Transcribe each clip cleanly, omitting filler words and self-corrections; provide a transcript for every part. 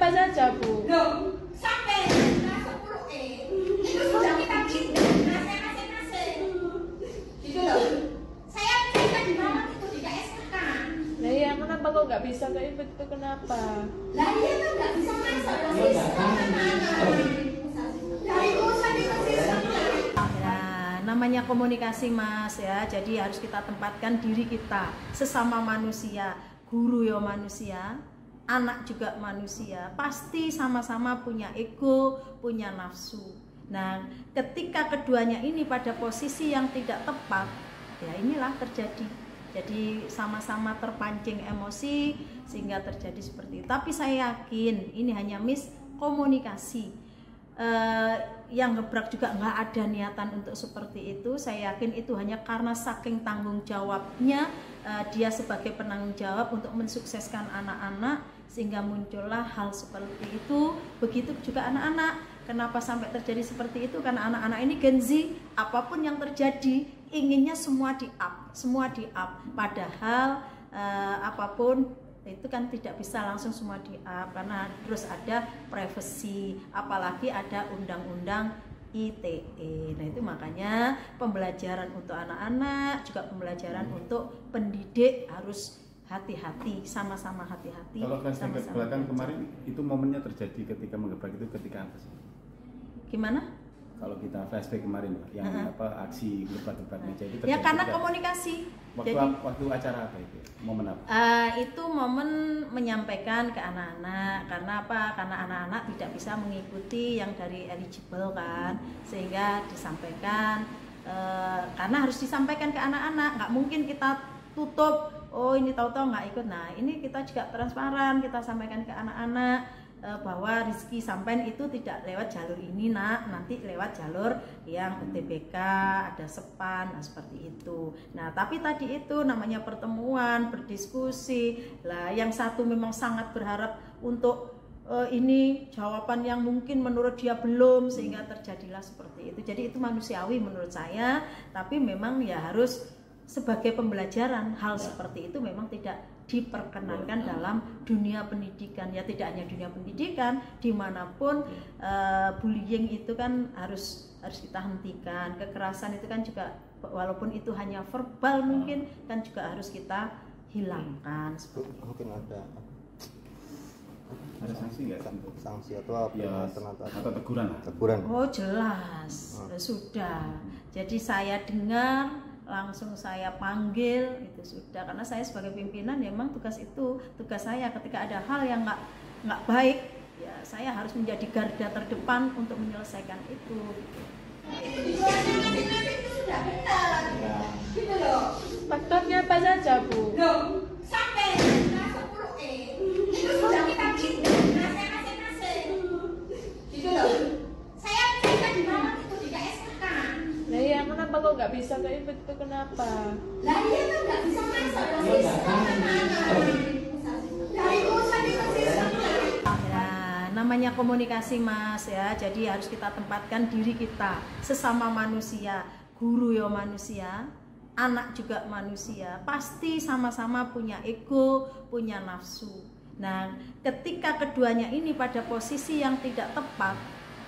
apa saja, Bu? Loh, sampai kelas 10 itu sudah kita bikin masing-masing. Gitu loh. Saya bisa dirawat itu di KSK. Nah iya, kenapa kok nggak bisa ke ibu itu, kenapa? Lah dia kan nggak bisa masuk ke sistem dari urusan itu sistem. Namanya komunikasi Mas ya, jadi harus kita tempatkan diri kita sesama manusia, guru ya manusia, anak juga manusia, pasti sama-sama punya ego, punya nafsu. Nah, ketika keduanya ini pada posisi yang tidak tepat, ya inilah terjadi. Jadi sama-sama terpancing emosi sehingga terjadi seperti itu. Tapi saya yakin ini hanya miskomunikasi. Yang gebrak juga nggak ada niatan untuk seperti itu. Saya yakin itu hanya karena saking tanggung jawabnya dia sebagai penanggung jawab untuk mensukseskan anak-anak sehingga muncullah hal seperti itu. Begitu juga anak-anak. Kenapa sampai terjadi seperti itu? Karena anak-anak ini Gen Z, apapun yang terjadi inginnya semua di up, padahal apapun itu kan tidak bisa langsung semua di-up karena terus ada privacy, apalagi ada undang-undang ITE. Nah itu makanya pembelajaran untuk anak-anak juga pembelajaran untuk pendidik harus hati-hati, sama-sama hati-hati. Kalau flashback ke belakang kemarin itu momennya terjadi ketika menggebrak itu ketika apa sih? Gimana? Kalau kita flashback kemarin yang aksi gebrak-gebrak meja itu ya karena komunikasi. Waktu acara apa itu? Momen apa? Itu momen menyampaikan ke anak-anak. Karena apa? Karena anak-anak tidak bisa mengikuti yang dari eligible kan, sehingga disampaikan. Karena harus disampaikan ke anak-anak. Nggak mungkin kita tutup. Oh ini tahu-tahu nggak ikut. Nah ini kita juga transparan. Kita sampaikan ke anak-anak bahwa rezeki sampean itu tidak lewat jalur ini nak, nanti lewat jalur yang UTBK, ada SEPAN, nah seperti itu. Nah tapi tadi itu namanya pertemuan, berdiskusi lah, yang satu memang sangat berharap untuk ini jawaban yang mungkin menurut dia belum, sehingga terjadilah seperti itu. Jadi itu manusiawi menurut saya, tapi memang ya harus sebagai pembelajaran. Hal seperti itu memang tidak diperkenankan dalam dunia pendidikan, ya tidak hanya dunia pendidikan, dimanapun bullying itu kan harus kita hentikan. Kekerasan itu kan juga walaupun itu hanya verbal mungkin kan juga harus kita hilangkan. Mungkin ada sanksi nggak? Sanksi atau apa? Ya, atau teguran? Oh jelas, sudah. Jadi saya dengar, langsung saya panggil, itu sudah, karena saya sebagai pimpinan ya memang tugas saya ketika ada hal yang nggak baik ya saya harus menjadi garda terdepan untuk menyelesaikan itu. Sudah benar, gitu loh. Faktornya apa saja, Bu? Loh, sampai kelas 10 itu sudah kita bikin masing-masing. Gitu loh. Saya bisa dirawat itu di KSK. Nah iya, kenapa kok nggak bisa ke ibu itu, kenapa? Lah dia kan nggak bisa masuk ke sistem dari urusan itu sistem. Namanya komunikasi Mas ya, jadi harus kita tempatkan diri kita sesama manusia, guru ya manusia, anak juga manusia, pasti sama-sama punya ego, punya nafsu. Nah ketika keduanya ini pada posisi yang tidak tepat,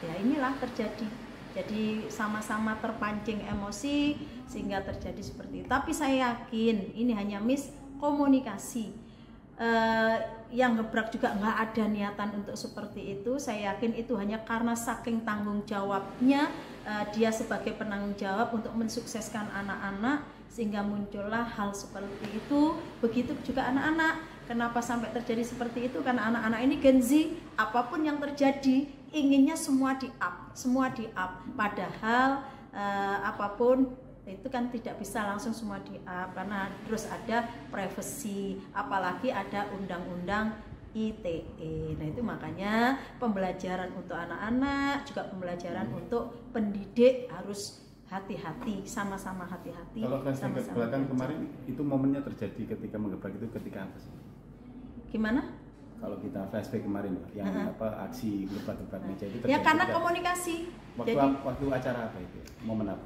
ya inilah terjadi. Jadi sama-sama terpancing emosi sehingga terjadi seperti itu. Tapi saya yakin ini hanya miskomunikasi. Yang gebrak juga nggak ada niatan untuk seperti itu. Saya yakin itu hanya karena saking tanggung jawabnya dia sebagai penanggung jawab untuk mensukseskan anak-anak sehingga muncullah hal seperti itu. Begitu juga anak-anak. Kenapa sampai terjadi seperti itu? Karena anak-anak ini Gen Z, apapun yang terjadi inginnya semua di-up, padahal apapun itu kan tidak bisa langsung semua di-up karena terus ada privacy, apalagi ada undang-undang ITE. Nah itu makanya pembelajaran untuk anak-anak juga pembelajaran untuk pendidik harus hati-hati, sama-sama hati-hati. Kalau flashback ke belakang kemarin itu momennya terjadi ketika menggebrak itu ketika apa sih? Gimana? Kalau kita flashback kemarin Pak, yang aksi gebrak-gebrak meja itu Ya terjadi karena ketika- komunikasi. waktu acara apa itu? Momen apa?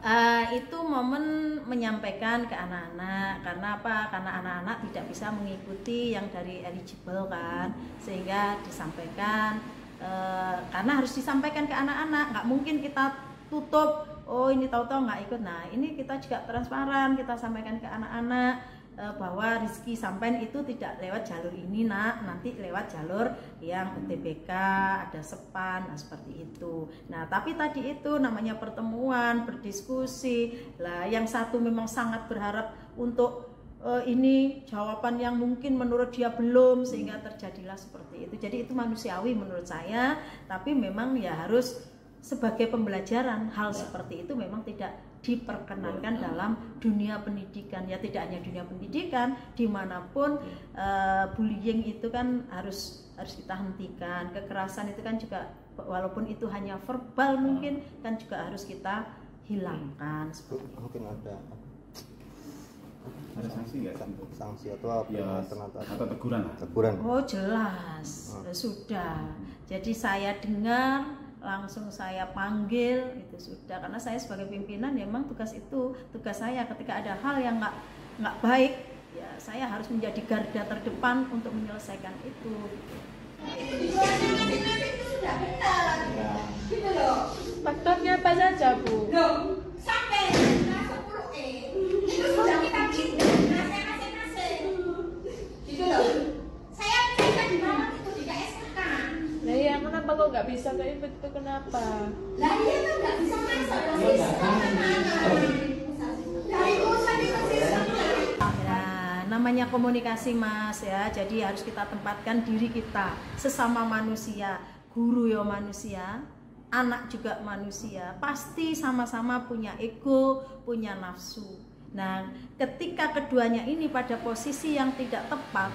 Itu momen menyampaikan ke anak-anak. Karena apa? Karena anak-anak tidak bisa mengikuti yang dari eligible kan, sehingga disampaikan. Karena harus disampaikan ke anak-anak. Nggak mungkin kita tutup. Oh ini tahu-tahu nggak ikut. Nah ini kita juga transparan. Kita sampaikan ke anak-anak bahwa rezeki sampean itu tidak lewat jalur ini nak, nanti lewat jalur yang UTBK, ada sepan, nah seperti itu. Nah tapi tadi itu namanya pertemuan, berdiskusi lah, yang satu memang sangat berharap untuk ini jawaban yang mungkin menurut dia belum, sehingga terjadilah seperti itu. Jadi itu manusiawi menurut saya, tapi memang ya harus sebagai pembelajaran. Hal seperti itu memang tidak diperkenankan dalam dunia pendidikan, ya tidak hanya dunia pendidikan, dimanapun bullying itu kan harus kita hentikan. Kekerasan itu kan juga walaupun itu hanya verbal mungkin kan juga harus kita hilangkan. Mungkin ada Sanksi nggak? sanksi atau apa Ya, alternatif atau teguran lah. teguran. Oh jelas, sudah. Jadi saya dengar, langsung saya panggil, itu sudah. Karena saya sebagai pimpinan memang tugas saya. Ketika ada hal yang nggak baik, ya saya harus menjadi garda terdepan untuk menyelesaikan itu. Tujuannya itu sudah benar. Gitu loh. Faktornya apa saja, Bu? Loh, sampai kelas 10 itu sudah kita tindak masing-masing. Gitu loh. Saya kan banget itu di KSK. Nah ya kenapa kok nggak bisa ke ikut itu kenapa? Lah iya kan nggak bisa masuk ke sistem anak. Dari urusan itu sistem. Nah, namanya komunikasi Mas ya, jadi harus kita tempatkan diri kita sesama manusia. Guru ya manusia, anak juga manusia, pasti sama-sama punya ego, punya nafsu. Nah, ketika keduanya ini pada posisi yang tidak tepat,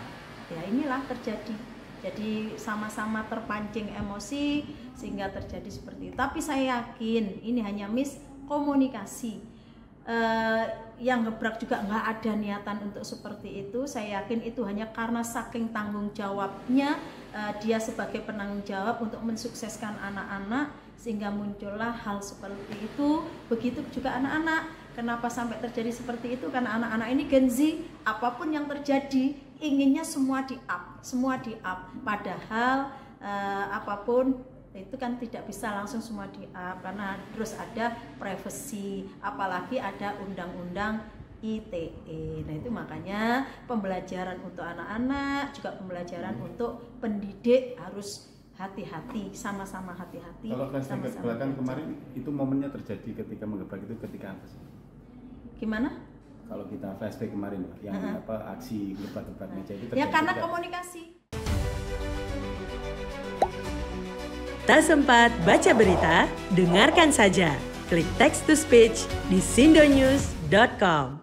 ya inilah terjadi. Jadi sama-sama terpancing emosi sehingga terjadi seperti itu. Tapi saya yakin ini hanya miskomunikasi. Yang gebrak juga nggak ada niatan untuk seperti itu. Saya yakin itu hanya karena saking tanggung jawabnya, dia sebagai penanggung jawab untuk mensukseskan anak-anak, sehingga muncullah hal seperti itu. Begitu juga anak-anak. Kenapa sampai terjadi seperti itu? Karena anak-anak ini Gen Z, apapun yang terjadi inginnya semua di up. Padahal apapun itu kan tidak bisa langsung semua di up, karena terus ada privacy, apalagi ada undang-undang ITE. Nah itu makanya pembelajaran untuk anak-anak, juga pembelajaran untuk pendidik harus hati-hati, sama-sama hati-hati. Kalau flashback ke sama-sama belakang belajar. kemarin itu momennya terjadi ketika menggebrak itu ketika apa sih? Gimana? Kalau kita flashback kemarin Pak, yang aksi gebrak-gebrak meja itu Ya terjadi karena ketika- komunikasi. Tak sempat baca berita? Dengarkan saja. Klik text to speech di sindonews.com.